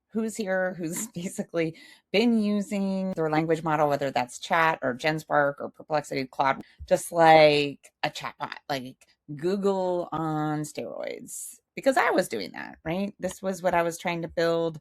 who's here, who's basically been using their language model, whether that's chat or GenSpark or Perplexity Cloud, just like a chatbot, like Google on steroids. Because I was doing that, right? This was what I was trying to build.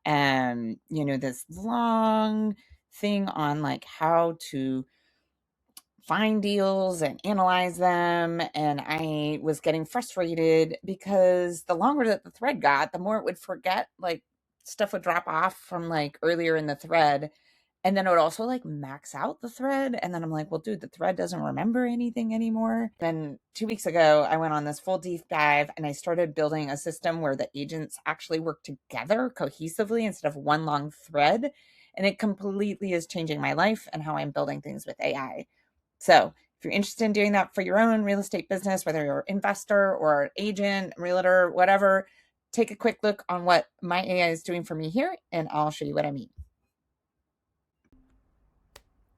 This long thing on like how to find deals and analyze them. And I was getting frustrated because the longer that the thread got, the more it would forget, like stuff would drop off from like earlier in the thread. And then it would also like max out the thread. And then I'm like, well, dude, the thread doesn't remember anything anymore. Then 2 weeks ago, I went on this full deep dive and I started building a system where the agents actually work together cohesively instead of one long thread. And it completely is changing my life and how I'm building things with AI. So if you're interested in doing that for your own real estate business, whether you're an investor or an agent, realtor, whatever, take a quick look on what my AI is doing for me here, and I'll show you what I mean.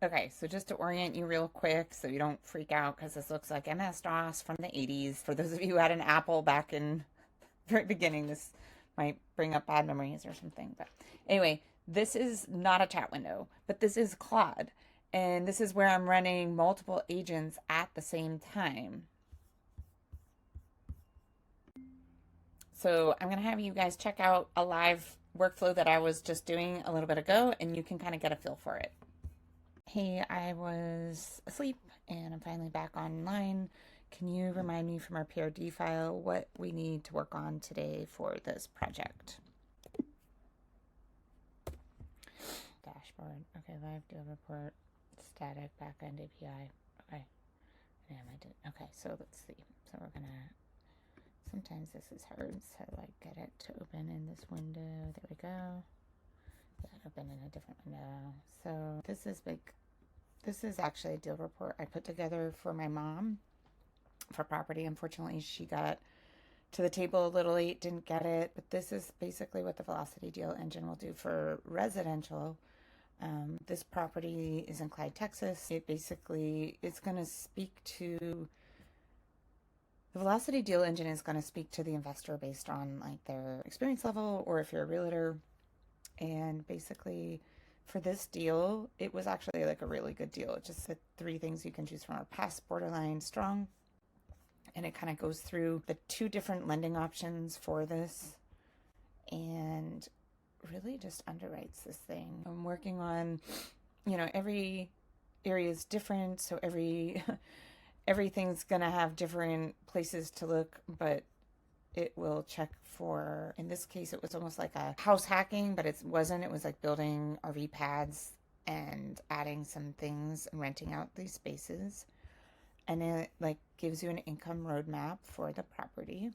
Okay, so just to orient you real quick so you don't freak out, because this looks like MS-DOS from the 80s. For those of you who had an Apple back in the very beginning, this might bring up bad memories or something. But anyway, this is not a chat window, but this is Claude. And this is where I'm running multiple agents at the same time. So I'm going to have you guys check out a live workflow that I was just doing a little bit ago, and you can kind of get a feel for it. Hey, I was asleep and I'm finally back online. Can you remind me from our PRD file what we need to work on today for this project? Dashboard. Okay, live deal report. Static backend API. Okay. Damn, I did. Okay, so let's see. So we're gonna. Sometimes this is hard. So like, get it to open in this window. There we go. Open in a different window. So this is big. This is actually a deal report I put together for my mom for property. Unfortunately, she got to the table a little late, didn't get it. But this is basically what the Velocity Deal Engine will do for residential. This property is in Clyde, Texas. It basically is going to speak to the Velocity Deal Engine is going to speak to the investor based on like their experience level, or if you're a realtor. And basically, for this deal, it was actually like a really good deal. It just said 3 things you can choose from: our pass, borderline, strong. And it kind of goes through the 2 different lending options for this and really just underwrites this thing. I'm working on, every area is different. So everything's going to have different places to look, but it will check for, in this case, it was almost like a house hacking, but it wasn't. It was like building RV pads and adding some things and renting out these spaces. And it like gives you an income roadmap for the property.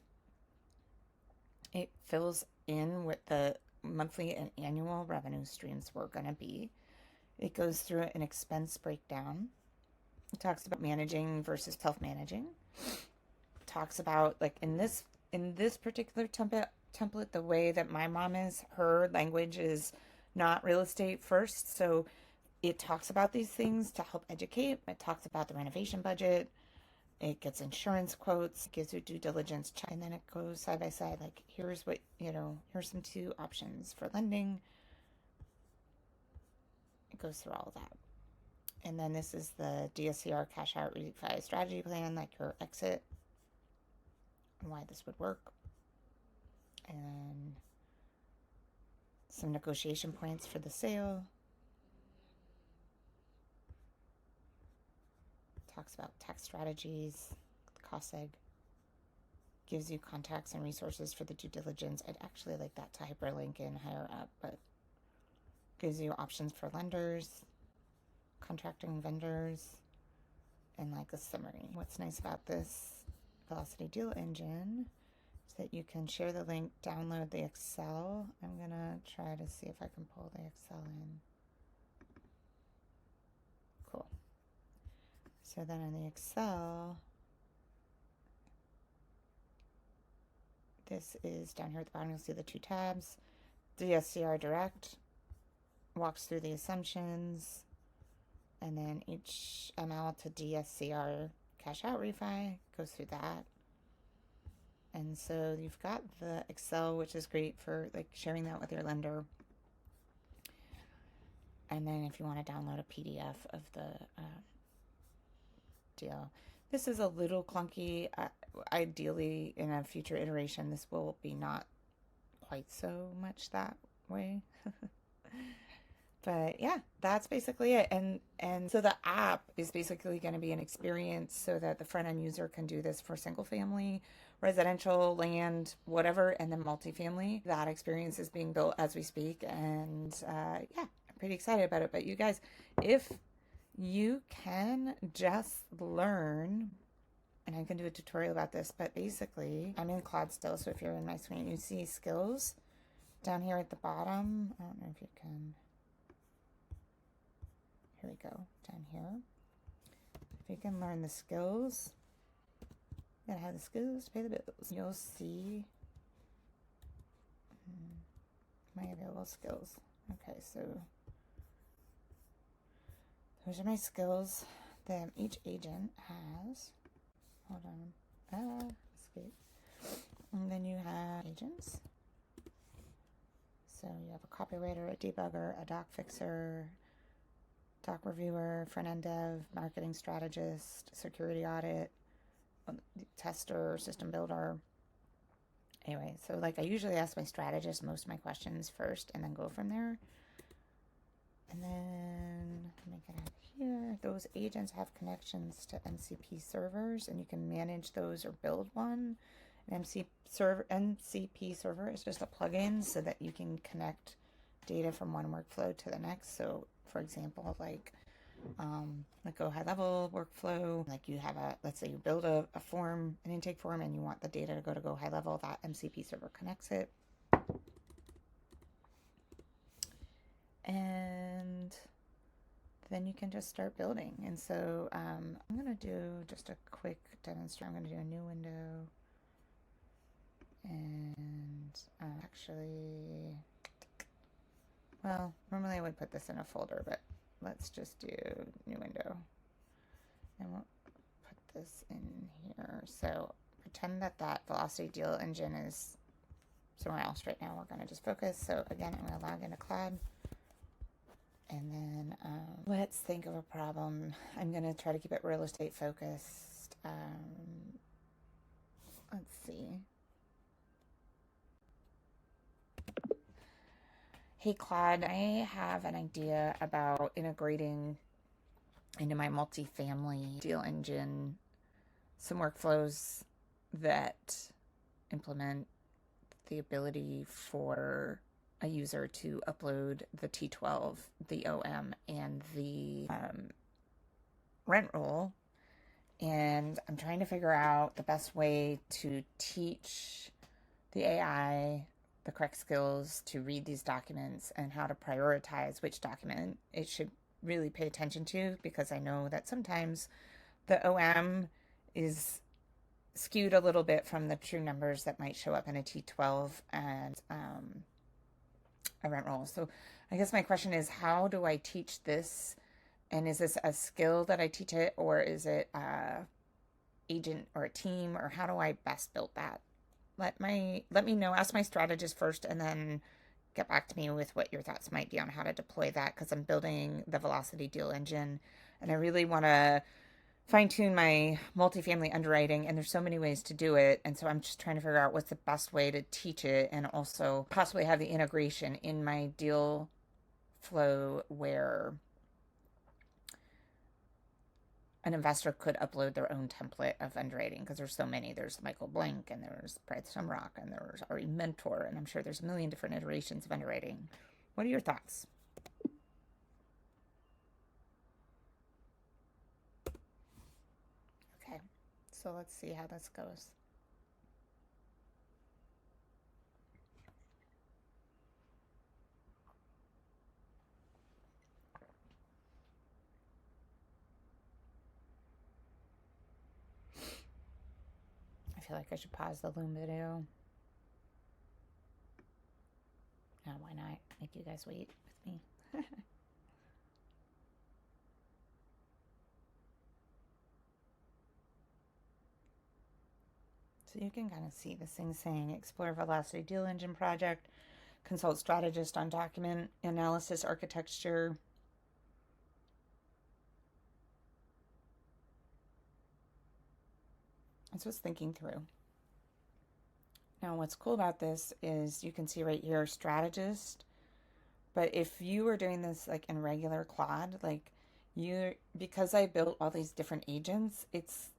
It fills in what the monthly and annual revenue streams were going to be. It goes through an expense breakdown. It talks about managing versus self-managing. It talks about like in this particular template, the way that my mom is, her language is not real estate first. So it talks about these things to help educate. It talks about the renovation budget. It gets insurance quotes, gives you due diligence check, and then it goes side by side. Like, here's what, here's some 2 options for lending. It goes through all of that. And then this is the DSCR cash out refi strategy plan, like your exit and why this would work. And some negotiation points for the sale. Talks about tax strategies, cost seg. Gives you contacts and resources for the due diligence. I'd actually like that to hyperlink in higher up, but gives you options for lenders, contracting vendors, and like a summary. What's nice about this Velocity Deal Engine is that you can share the link, download the Excel. I'm gonna try to see if I can pull the Excel in. Cool. So then in the Excel, this is down here at the bottom. You'll see the 2 tabs. DSCR Direct walks through the assumptions, and then HML to DSCR cash out refi goes through that. And so you've got the Excel, which is great for like sharing that with your lender. And then if you want to download a PDF of the deal. This is a little clunky. Ideally, in a future iteration, this will be not quite so much that way. But yeah, that's basically it. And so the app is basically going to be an experience so that the front end user can do this for single family, residential, land, whatever, and then multifamily. That experience is being built as we speak. And yeah, I'm pretty excited about it. But you guys, if you can just learn, and I can do a tutorial about this, but basically, I'm in Claude still, so if you're in my screen, you see skills down here at the bottom. I don't know if you can. Here we go, down here. If you can learn the skills, you gotta have the skills to pay the bills. You'll see my available skills. Okay, so those are my skills that each agent has. Hold on. Escape. And then you have agents. So you have a copywriter, a debugger, a doc fixer, doc reviewer, front-end dev, marketing strategist, security audit, tester, system builder. Anyway, so like I usually ask my strategist most of my questions first and then go from there. And then let me get out of here. Those agents have connections to MCP servers, and you can manage those or build one. An MCP server is just a plugin so that you can connect data from one workflow to the next. So, for example, like go high level workflow, like you have let's say you build a form, an intake form, and you want the data to go high level, that MCP server connects it. And then you can just start building. And so I'm going to do just a quick demonstration. I'm going to do a new window. And actually, well, normally I would put this in a folder, but let's just do new window. And we'll put this in here. So pretend that that velocity deal engine is somewhere else right now. We're going to just focus. So again, I'm going to log into Clyde. And then let's think of a problem. I'm going to try to keep it real estate focused. Let's see. Hey, Claude, I have an idea about integrating into my multifamily deal engine some workflows that implement the ability for a user to upload the T12, the OM, and the rent roll. And I'm trying to figure out the best way to teach the AI the correct skills to read these documents and how to prioritize which document it should really pay attention to, because I know that sometimes the OM is skewed a little bit from the true numbers that might show up in a T12 and a rent roll. So I guess my question is, how do I teach this? And is this a skill that I teach it, or is it a agent or a team, or how do I best build that? Let me know. Ask my strategist first, and then get back to me with what your thoughts might be on how to deploy that, because I'm building the velocity deal engine, and I really want to fine-tune my multifamily underwriting, and there's so many ways to do it, and so I'm just trying to figure out what's the best way to teach it and also possibly have the integration in my deal flow where an investor could upload their own template of underwriting, because there's so many. There's Michael Blank, and there's Brad Sumrock, and there's Ari Mentor, and I'm sure there's a million different iterations of underwriting. What are your thoughts? Okay, so let's see how this goes. I feel like I should pause the Loom video. No, why not? Make you guys wait with me. So you can kind of see this thing saying explore velocity deal engine project, consult strategist on document analysis architecture. That's what's thinking through. Now, what's cool about this is you can see right here, strategist. But if you were doing this like in regular Claude, like because I built all these different agents, it's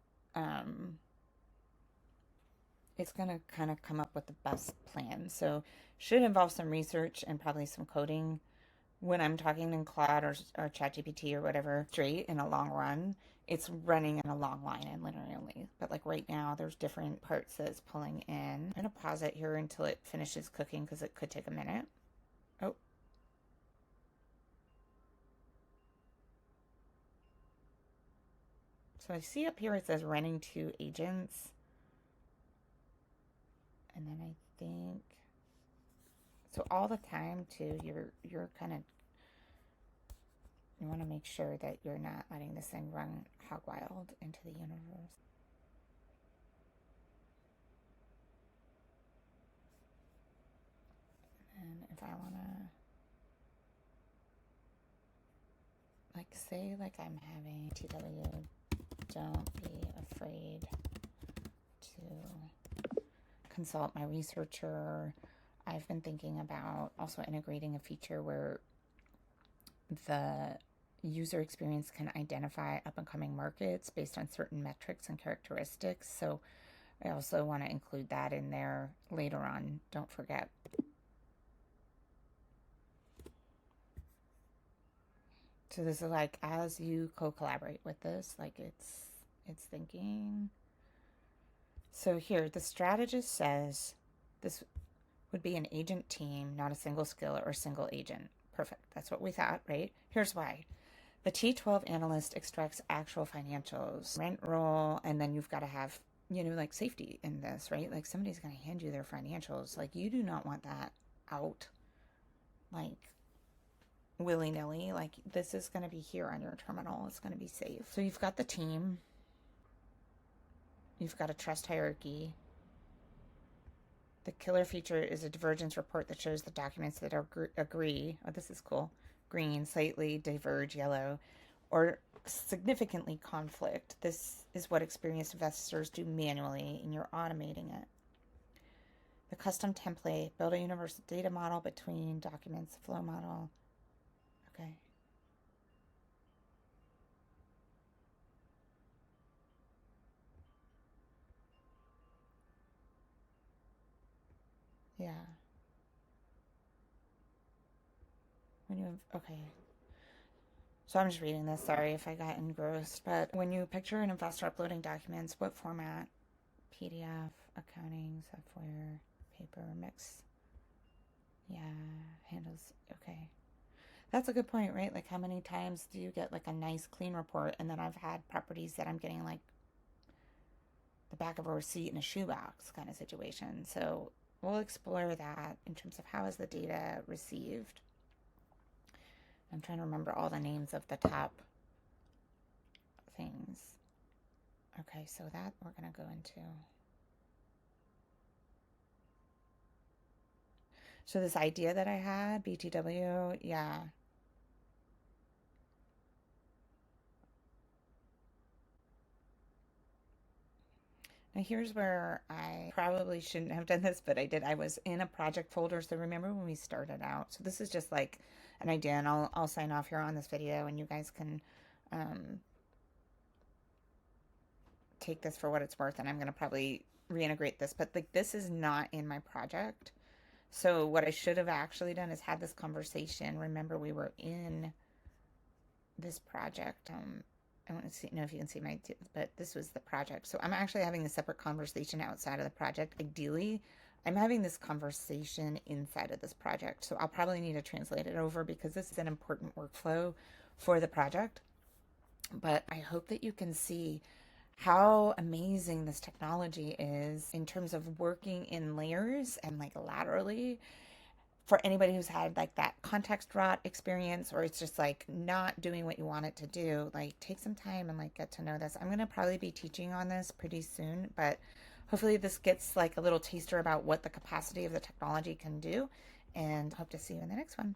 going to kind of come up with the best plan. So should involve some research and probably some coding when I'm talking in Claude or ChatGPT or whatever straight in a long run. It's running in a long line and linearly. But like right now, there's different parts that it's pulling in. I'm going to pause it here until it finishes cooking because it could take a minute. Oh. So I see up here it says running 2 agents. And then I think, so all the time too, you're kind of, you want to make sure that you're not letting this thing run hog wild into the universe. And if I want to, like, say, like I'm having TW, don't be afraid to consult my researcher. I've been thinking about also integrating a feature where the user experience can identify up and coming markets based on certain metrics and characteristics. So I also want to include that in there later on. Don't forget. So this is like as you co-collaborate with this, like it's thinking. So here the strategist says this would be an agent team, not a single skill or a single agent. Perfect. That's what we thought, right? Here's why. The T12 analyst extracts actual financials, rent roll, and then you've got to have, like safety in this, right? Like somebody's going to hand you their financials. Like you do not want that out like willy-nilly. Like this is going to be here on your terminal. It's going to be safe. So you've got the team. You've got a trust hierarchy. The killer feature is a divergence report that shows the documents that agree. Oh, this is cool. Green, slightly diverge, yellow, or significantly conflict. This is what experienced investors do manually, and you're automating it. The custom template, build a universal data model between documents, flow model. Okay. Yeah. When you have, okay. So I'm just reading this. Sorry if I got engrossed. But when you picture an investor uploading documents, what format? PDF, accounting, software, paper, mix. Yeah, handles. Okay. That's a good point, right? Like how many times do you get like a nice clean report? And then I've had properties that I'm getting like the back of a receipt in a shoebox kind of situation. So we'll explore that in terms of how is the data received. I'm trying to remember all the names of the top things. Okay, so that we're going to go into. So this idea that I had, BTW, yeah. Now here's where I probably shouldn't have done this, but I did. I was in a project folder. So remember when we started out? So this is just like an idea, and I'll sign off here on this video, and you guys can take this for what it's worth, and I'm going to probably reintegrate this. But like this is not in my project. So what I should have actually done is had this conversation. Remember, we were in this project. I want to know if you can see but this was the project. So I'm actually having a separate conversation outside of the project. Ideally, I'm having this conversation inside of this project. So I'll probably need to translate it over because this is an important workflow for the project. But I hope that you can see how amazing this technology is in terms of working in layers and like laterally. For anybody who's had like that context rot experience, or it's just like not doing what you want it to do, like take some time and like get to know this. I'm going to probably be teaching on this pretty soon, but hopefully this gets like a little taster about what the capacity of the technology can do, and hope to see you in the next one.